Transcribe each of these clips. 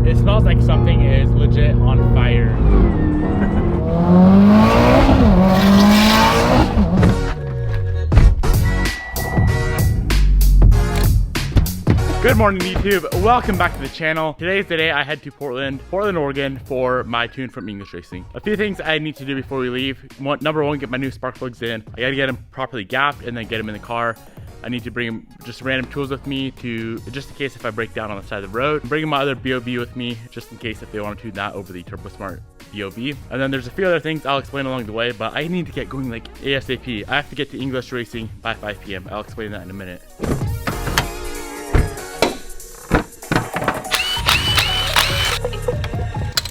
It smells like something is legit on fire. Good morning, YouTube. Welcome back to the channel. Today's the day I head to Portland, Oregon for my tune from English Racing. A few things I need to do before we leave. Number one, get my new spark plugs in. I gotta get them properly gapped and then get them in the car. I need to bring just random tools with me just in case if I break down on the side of the road. I'm bringing my other BOB with me just in case if they want to tune that over the TurboSmart BOB. And then there's a few other things I'll explain along the way, but I need to get going like ASAP. I have to get to English Racing by 5 p.m. I'll explain that in a minute.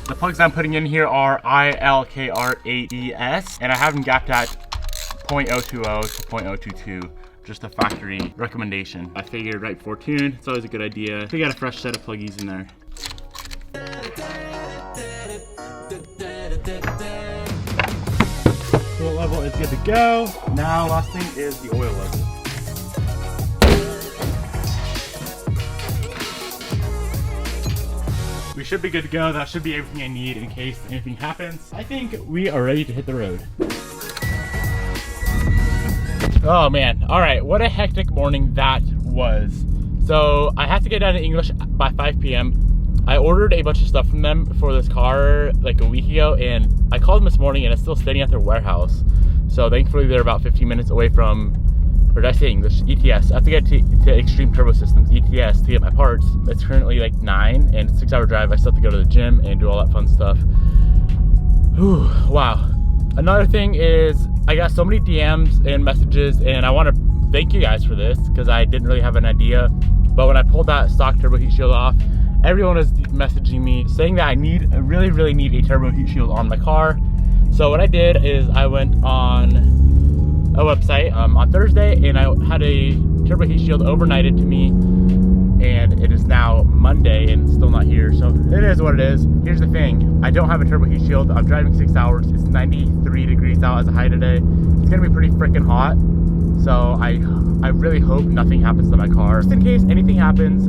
The plugs I'm putting in here are ILKR8ES, and I have them gapped at 0.020 to 0.022. Just a factory recommendation. I figured right before tune, it's always a good idea to get a fresh set of pluggies in there. Fuel level is good to go. Now last thing is the oil level. We should be good to go. That should be everything I need in case anything happens. I think we are ready to hit the road. Oh man, all right, what a hectic morning that was. So I have to get down to English by 5 p.m. I ordered a bunch of stuff from them for this car like a week ago, and I called them this morning and it's still standing at their warehouse. So thankfully they're about 15 minutes away from, or did I say English? ETS. I have to get to Extreme Turbo Systems, ETS, to get my parts. It's currently like 9 and it's a 6-hour drive. I still have to go to the gym and do all that fun stuff. Whew, wow. Another thing is I got so many DMs and messages, and I want to thank you guys for this because I didn't really have an idea. But when I pulled that stock turbo heat shield off, everyone was messaging me saying that I really need a turbo heat shield on my car. So what I did is I went on a website on Thursday and I had a turbo heat shield overnighted to me, and it is now Monday and it's still not here, so it is what it is. Here's the thing, I don't have a turbo heat shield. I'm driving 6 hours. It's 93 degrees out as a high today. It's gonna be pretty freaking hot, so I really hope nothing happens to my car. Just in case anything happens,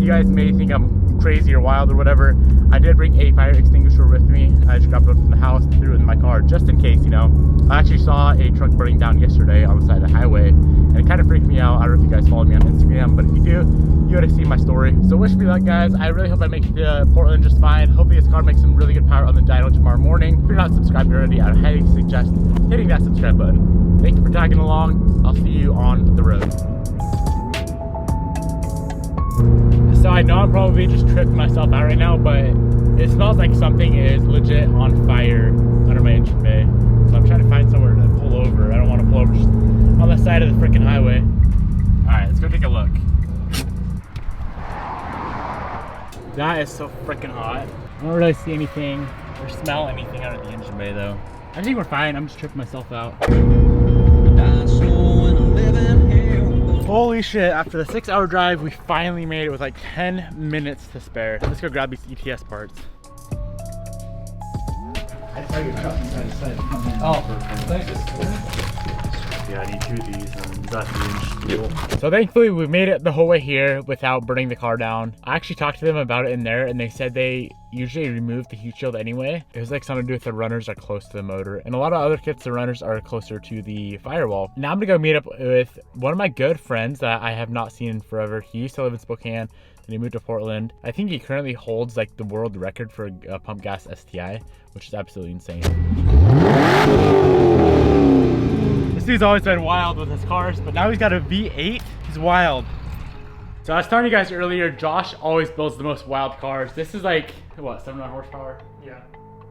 you guys may think I'm crazy or wild or whatever. I did bring a fire extinguisher with me. I just grabbed one from the house and threw it in my car just in case, you know. I actually saw a truck burning down yesterday on the side of the highway and it kind of freaked me out. I don't know if you guys follow me on Instagram, but if you do, you would have seen my story. So wish me luck, guys. I really hope I make it to Portland just fine. Hopefully this car makes some really good power on the dyno tomorrow morning. If you're not subscribed already, I would highly suggest hitting that subscribe button. Thank you for tagging along. I'll see you on the road. So I know I'm probably just tripping myself out right now, but it smells like something is legit on fire under my engine bay. So I'm trying to find somewhere to pull over. I don't want to pull over just on the side of the freaking highway. All right, let's go take a look. That is so freaking hot. I don't really see anything or smell anything out of the engine bay though. I think we're fine. I'm just tripping myself out. Holy shit, after the 6-hour drive, we finally made it with like 10 minutes to spare. Let's go grab these ETS parts. Oh, thanks. Yeah, I need 2 of these. So thankfully we made it the whole way here without burning the car down. I actually talked to them about it in there and they said they usually remove the heat shield anyway. It was like something to do with the runners are close to the motor, and a lot of other kits the runners are closer to the firewall. Now I'm gonna go meet up with one of my good friends that I have not seen in forever. He used to live in Spokane and he moved to Portland. I think he currently holds like the world record for a pump gas STI, which is absolutely insane. This dude's always been wild with his cars, but now he's got a V8. He's wild. So I was telling you guys earlier, Josh always builds the most wild cars. This is like, what, 700 horsepower? Yeah.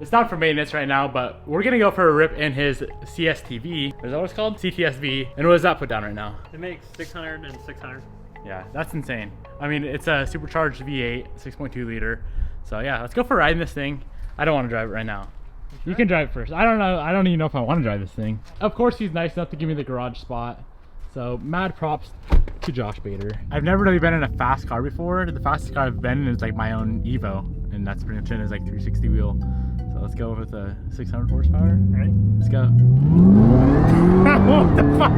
It's not for maintenance right now, but we're gonna go for a rip in his CSTV. Is that what it's called? CTSV. And what does that put down right now? It makes 600 and 600. Yeah, that's insane. I mean, it's a supercharged V8, 6.2 liter. So yeah, let's go for a ride in this thing. I don't want to drive it right now. You can drive it first. I don't know. I don't even know if I want to drive this thing. Of course, he's nice enough to give me the garage spot. So mad props to Josh Bader. I've never really been in a fast car before. The fastest car I've been in is like my own Evo, and that's pretty much it. It's like 360 wheel. So let's go with a 600 horsepower. All right, let's go. What the fuck?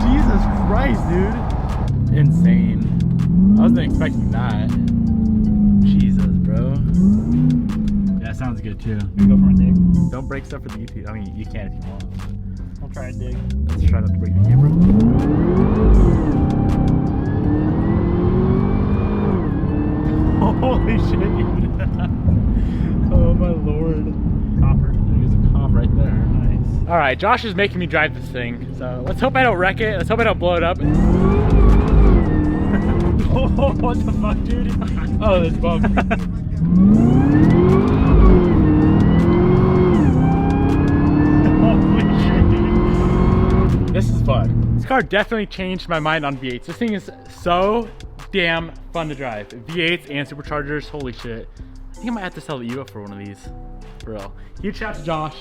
Jesus Christ, dude. Insane. I wasn't expecting that. Jesus, bro. Yeah, sounds good too. You go for a dig. Don't break stuff for the YouTube. I mean, you can if you want. I'll try a dig. Let's try not to break the camera. Holy shit, dude. Oh my lord. Copper. There's a cop right there. Nice. All right, Josh is making me drive this thing. So let's hope I don't wreck it. Let's hope I don't blow it up. Oh, what the fuck, dude? Oh, this bump. Holy shit, dude. This is fun. This car definitely changed my mind on V8s. This thing is so damn fun to drive. V8s and superchargers, holy shit. I think I might have to sell the Evo for one of these. For real. Huge shout out to Josh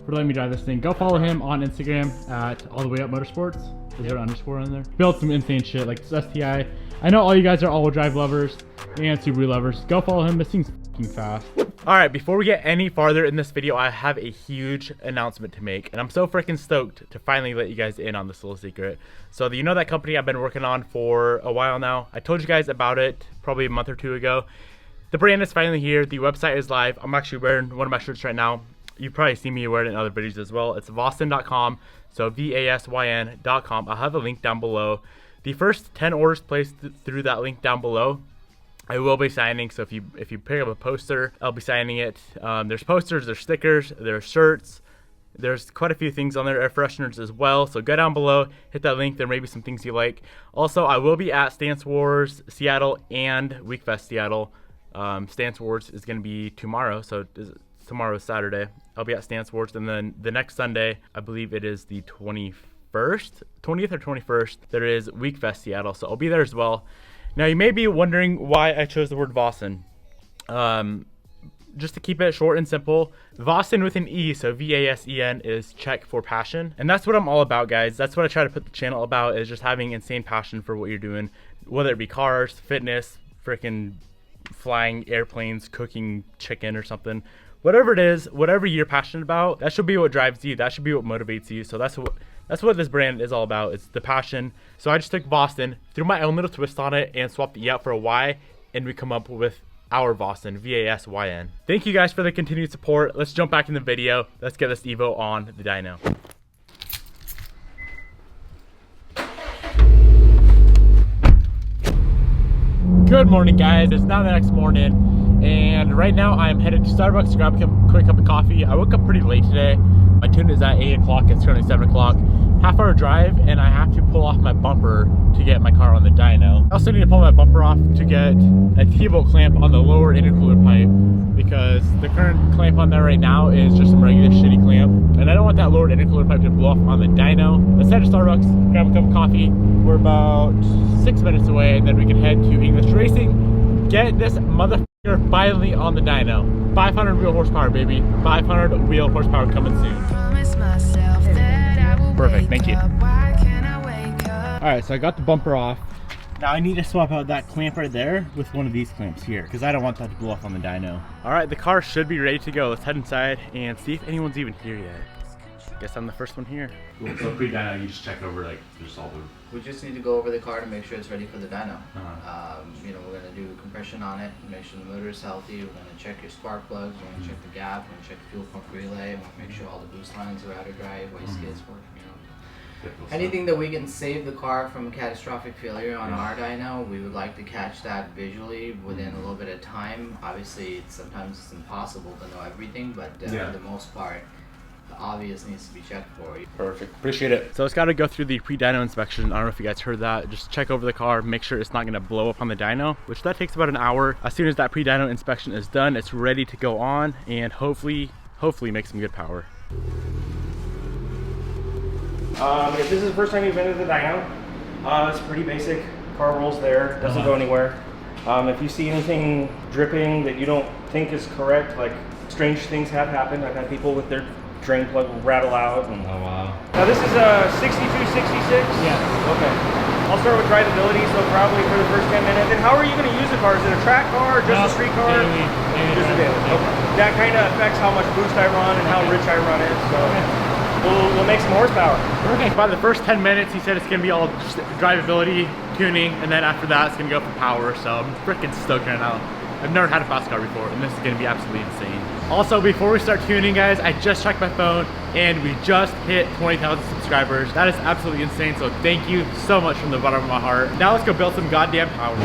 for letting me drive this thing. Go follow him on Instagram at All The Way Up Motorsports. Is there an underscore on there? Built some insane shit like this STI. I know all you guys are all-wheel drive lovers and Subaru lovers. Go follow him. This thing's fucking fast. All right, before we get any farther in this video, I have a huge announcement to make, and I'm so freaking stoked to finally let you guys in on this little secret. So you know that company I've been working on for a while now? I told you guys about it probably a month or two ago. The brand is finally here. The website is live. I'm actually wearing one of my shirts right now. You've probably seen me wear it in other videos as well. It's vasyn.com, so vasyn.com. I'll have a link down below. The first 10 orders placed through that link down below, I will be signing. So if you pick up a poster, I'll be signing it. There's posters, there's stickers, there's shirts. There's quite a few things on there, air fresheners as well. So go down below, hit that link. There may be some things you like. Also, I will be at Stance Wars Seattle and WeekFest Seattle. Stance Wars is going to be tomorrow, so tomorrow is Saturday. I'll be at Stance Wars, and then the next Sunday, I believe it is the 20th or 21st, there is WeekFest Seattle, so I'll be there as well. Now, you may be wondering why I chose the word Vasyn. Just to keep it short and simple, Vasyn with an E, so V-A-S-E-N, is Czech for passion. And that's what I'm all about, guys. That's what I try to put the channel about, is just having insane passion for what you're doing, whether it be cars, fitness, freaking flying airplanes, cooking chicken or something. Whatever it is, whatever you're passionate about, that should be what drives you. That should be what motivates you. So that's what this brand is all about. It's the passion. So I just took Vasyn, threw my own little twist on it, and swapped the E out for a Y, and we come up with our Vasyn, V-A-S-Y-N. Thank you guys for the continued support. Let's jump back in the video. Let's get this Evo on the dyno. Good morning, guys. It's now the next morning, and right now I'm headed to Starbucks to grab a quick cup of coffee. I woke up pretty late today. My tune is at 8 o'clock. It's currently 7 o'clock. Half-hour drive, and I have to pull off my bumper to get my car on the dyno. I also need to pull my bumper off to get a T-bolt clamp on the lower intercooler pipe, because the current clamp on there right now is just some regular shitty clamp, and I don't want that lower intercooler pipe to blow off on the dyno. Let's head to Starbucks, grab a cup of coffee. We're about 6 minutes away, and then we can head to English Racing, get this motherfucker finally on the dyno. 500 wheel horsepower, baby. 500 wheel horsepower coming soon. Perfect, thank you. Alright, so I got the bumper off. Now I need to swap out that clamp right there with one of these clamps here, because I don't want that to blow off on the dyno. Alright, the car should be ready to go. Let's head inside and see if anyone's even here yet. Guess I'm the first one here. Cool. So pre-dyno, you just check over like just all the... We just need to go over the car to make sure it's ready for the dyno. Uh-huh. You know, we're going to do compression on it, make sure the motor is healthy. We're going to check your spark plugs, we're going to check the gap, we're going to check the fuel pump relay, we're going to make sure all the boost lines are out of drive, wastegates work, you know. Anything that we can save the car from catastrophic failure on our dyno, we would like to catch that visually within a little bit of time. Obviously, sometimes it's impossible to know everything, but for the most part, the obvious needs to be checked for you. Perfect, appreciate it. So it's got to go through the pre-dyno inspection. I don't know if you guys heard that. Just check over the car, make sure it's not going to blow up on the dyno, which that takes about an hour. As soon as that pre-dyno inspection is done, it's ready to go on and hopefully make some good power. If this is the first time you've been to the dyno, it's pretty basic. Car rolls there, doesn't go anywhere. If you see anything dripping that you don't think is correct, like strange things have happened. I've had people with their drain plug rattle out. And, oh wow. Now this is a 6266? Yeah. Okay. I'll start with drivability, so probably for the first 10 minutes. And how are you going to use the car? Is it a track car or just a street car? Daily. Just a daily. Okay. That kind of affects how much boost I run and how rich I run it. So. we'll make some horsepower. Okay, by the first 10 minutes, he said it's gonna be all just drivability, tuning, and then after that, it's gonna go for power. So I'm freaking stoked right now. I've never had a fast car before, and this is gonna be absolutely insane. Also, before we start tuning, guys, I just checked my phone, and we just hit 20,000 subscribers. That is absolutely insane, so thank you so much from the bottom of my heart. Now let's go build some goddamn power.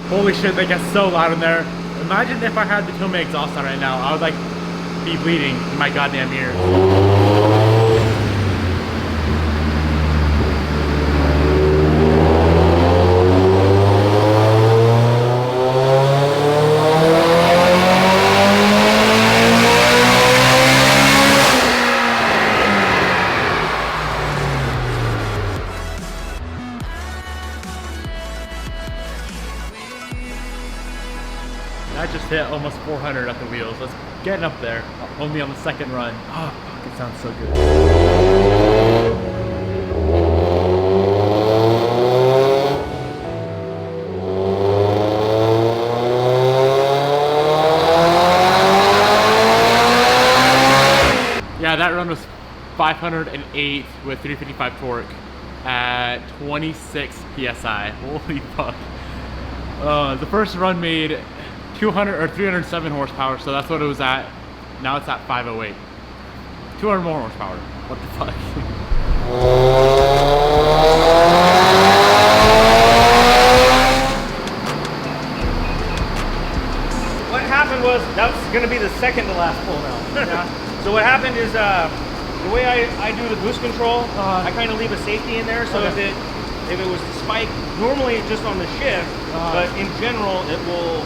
Holy shit, that gets so loud in there. Imagine if I had the Tomei exhaust on right now. I would like be bleeding in my goddamn ear. I just hit almost 400 at the wheels. Let's get up there. Only on the second run. Oh, fuck, it sounds so good. Yeah, that run was 508 with 355 torque at 26 PSI. Holy fuck. The first run made 200 or 307 horsepower, so that's what it was at. Now it's at 508. 200 more horsepower. What the fuck? What happened was, that's gonna be the second to last pull now. Yeah. So what happened is, the way I do the boost control, I kind of leave a safety in there, so okay. if it was to spike, normally just on the shift, but in general it will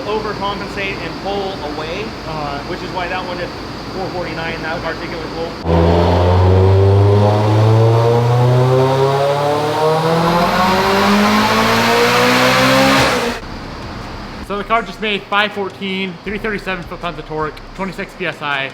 overcompensate and pull away, which is why that one did 449, that particular pull. So the car just made 514, 337 foot-pounds of torque, 26 PSI.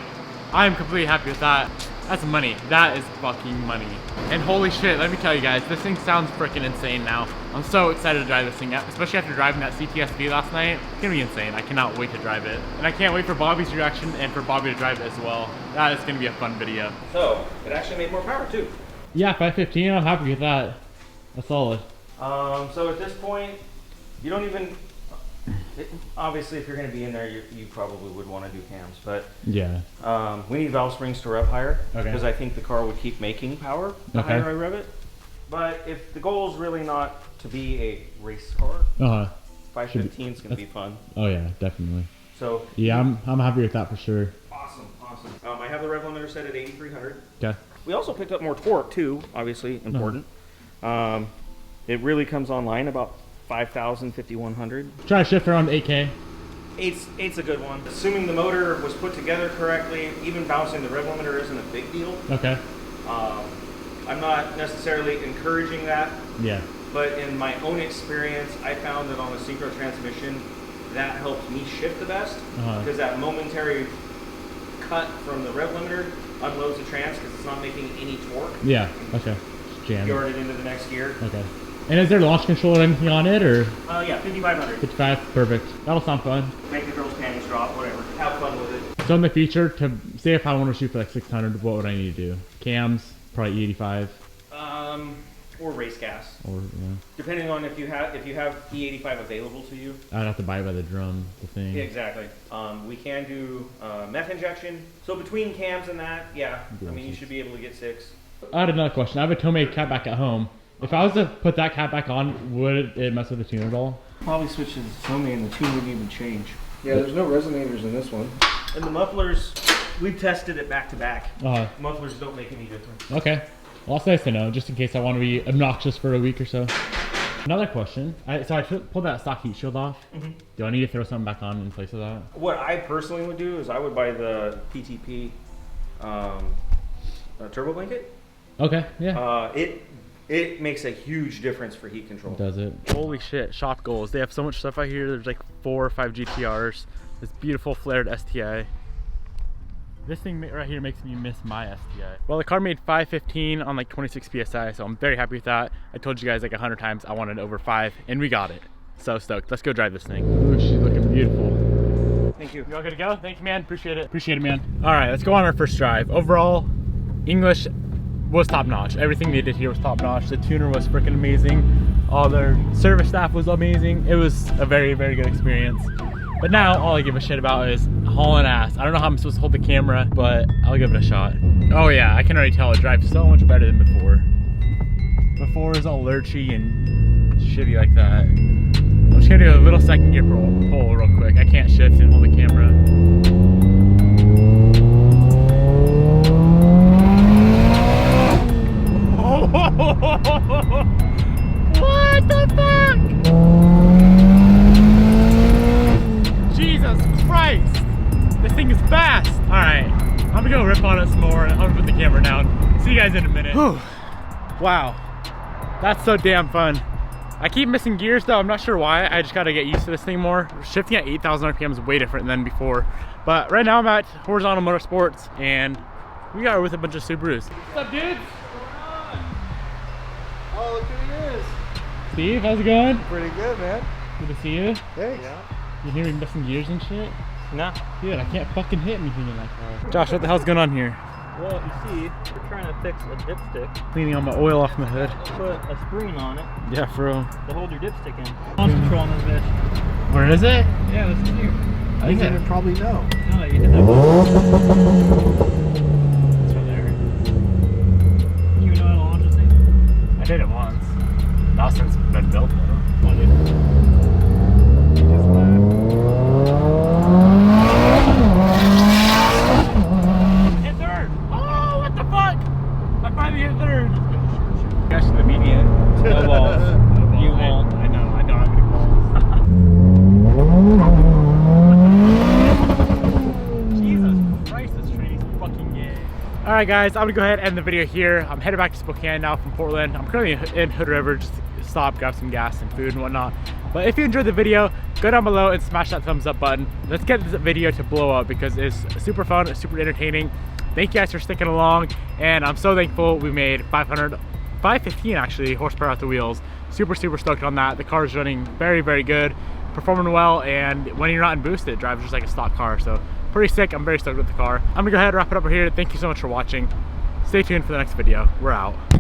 I'm completely happy with that. That's money. That is fucking money. And holy shit, let me tell you guys, this thing sounds freaking insane now. I'm so excited to drive this thing out, especially after driving that CTSV last night. It's gonna be insane. I cannot wait to drive it. And I can't wait for Bobby's reaction and for Bobby to drive it as well. That is gonna be a fun video. So, it actually made more power too. Yeah, 515, I'm happy with that. That's solid. So at this point, you don't even, obviously if you're gonna be in there, you probably would wanna do cams, but yeah. we need valve springs to rev higher, Okay. because I think the car would keep making power the Okay. higher I rev it. But if the goal is really not to be a race car, 515 is gonna be fun. Oh yeah, definitely. So Yeah, I'm happy with that for sure. awesome. I have the rev limiter set at 8,300. Okay. We also picked up more torque too, obviously important. It really comes online about 5,000, 5,100. Try to shift around 8K. Eight's a good one. Assuming the motor was put together correctly, even bouncing the rev limiter isn't a big deal. Okay. I'm not necessarily encouraging that, Yeah. but in my own experience, I found that on a synchro transmission, that helped me shift the best, because that momentary cut from the rev limiter unloads the trans because it's not making any torque. Yeah. Okay. Just jam. Yard it into the next gear. Okay. And is there launch control or anything on it, or? Yeah, 5,500. 55, perfect. That'll sound fun. Make the girls' panties drop, whatever. Have fun with it. So in the future, to say if I want to shoot for like 600, what would I need to do? Cams, probably 85. Or race gas. Or yeah. Depending on if you have E85 available to you. I'd have to buy it by the drum, the thing. Yeah, exactly. We can do meth injection. So between cams and that, yeah, I mean you should be able to get 6. I had another question. I have a Tomei catback at home. If I was to put that catback on, would it mess with the tune at all? Probably switch to the Tomei and the tune wouldn't even change. Yeah, there's no resonators in this one. And the mufflers, we've tested it back to back. Mufflers don't make any difference. Okay. Well, that's nice to know, just in case I want to be obnoxious for a week or so. Another question. So I pulled that stock heat shield off. Do I need to throw something back on in place of that? What I personally would do is I would buy the PTP turbo blanket. Okay, yeah. It makes a huge difference for heat control. Does it? Holy shit, shop goals. They have so much stuff out here. There's like 4 or 5 GTRs. This beautiful flared STI. This thing right here makes me miss my STI. Well, the car made 515 on like 26 PSI, so I'm very happy with that. I told you guys like 100 times I wanted over 5, and we got it. So stoked. Let's go drive this thing. Ooh, she's looking beautiful. Thank you. You all good to go? Thank you, man. Appreciate it. Appreciate it, man. All right, let's go on our first drive. Overall, English was top notch. Everything they did here was top notch. The tuner was freaking amazing. All their service staff was amazing. It was a very, very good experience. But now all I give a shit about is hauling ass. I don't know how I'm supposed to hold the camera, but I'll give it a shot. Oh yeah, I can already tell it drives so much better than before. Before it was all lurchy and shitty like that. I'm just gonna do a little second gear pull real quick. I can't shift and hold the camera. What the fuck? Jesus Christ! This thing is fast! Alright, I'm gonna go rip on it some more and I'm gonna put the camera down. See you guys in a minute. Whew. Wow, that's so damn fun. I keep missing gears though, I'm not sure why. I just gotta get used to this thing more. Shifting at 8,000 RPM is way different than before. But right now I'm at Horizontal Motorsports and we are with a bunch of Subarus. What's up, dudes? Oh, look who he is. Steve, how's it going? Pretty good, man. Good to see you. Thanks. You hear me missing gears and shit? No. Dude, I can't fucking hit anything in that car. Josh, what the hell's going on here? Well, you see, we're trying to fix a dipstick. Cleaning all my oil off my hood. Put a spring on it Yeah, for real. to hold your dipstick in. Launch control on this bitch. Where is it? Yeah, this is here. I think You probably know. No, you hit that It's right there. You know how to launch this thing? I did it once. Not since it's been built though. Come on, dude. Hit third! Oh, what the fuck? I finally hit third. Gosh, to the median. No balls. No balls. You won't. I know, I don't have any balls. Jesus Christ, this training's fucking gay. Alright guys, I'm gonna go ahead and end the video here. I'm headed back to Spokane now from Portland. I'm currently in Hood River, just to stop, grab some gas and food and whatnot. But if you enjoyed the video, go down below and smash that thumbs up button. Let's get this video to blow up because it's super fun, it's super entertaining. Thank you guys for sticking along, and I'm so thankful we made 515 actually horsepower out the wheels. Super stoked on that. The car is running very, very good, performing well, and when you're not in boost, it drives just like a stock car. So pretty sick. I'm very stoked with the car. I'm gonna go ahead and wrap it up here. Thank you so much for watching. Stay tuned for the next video. We're out.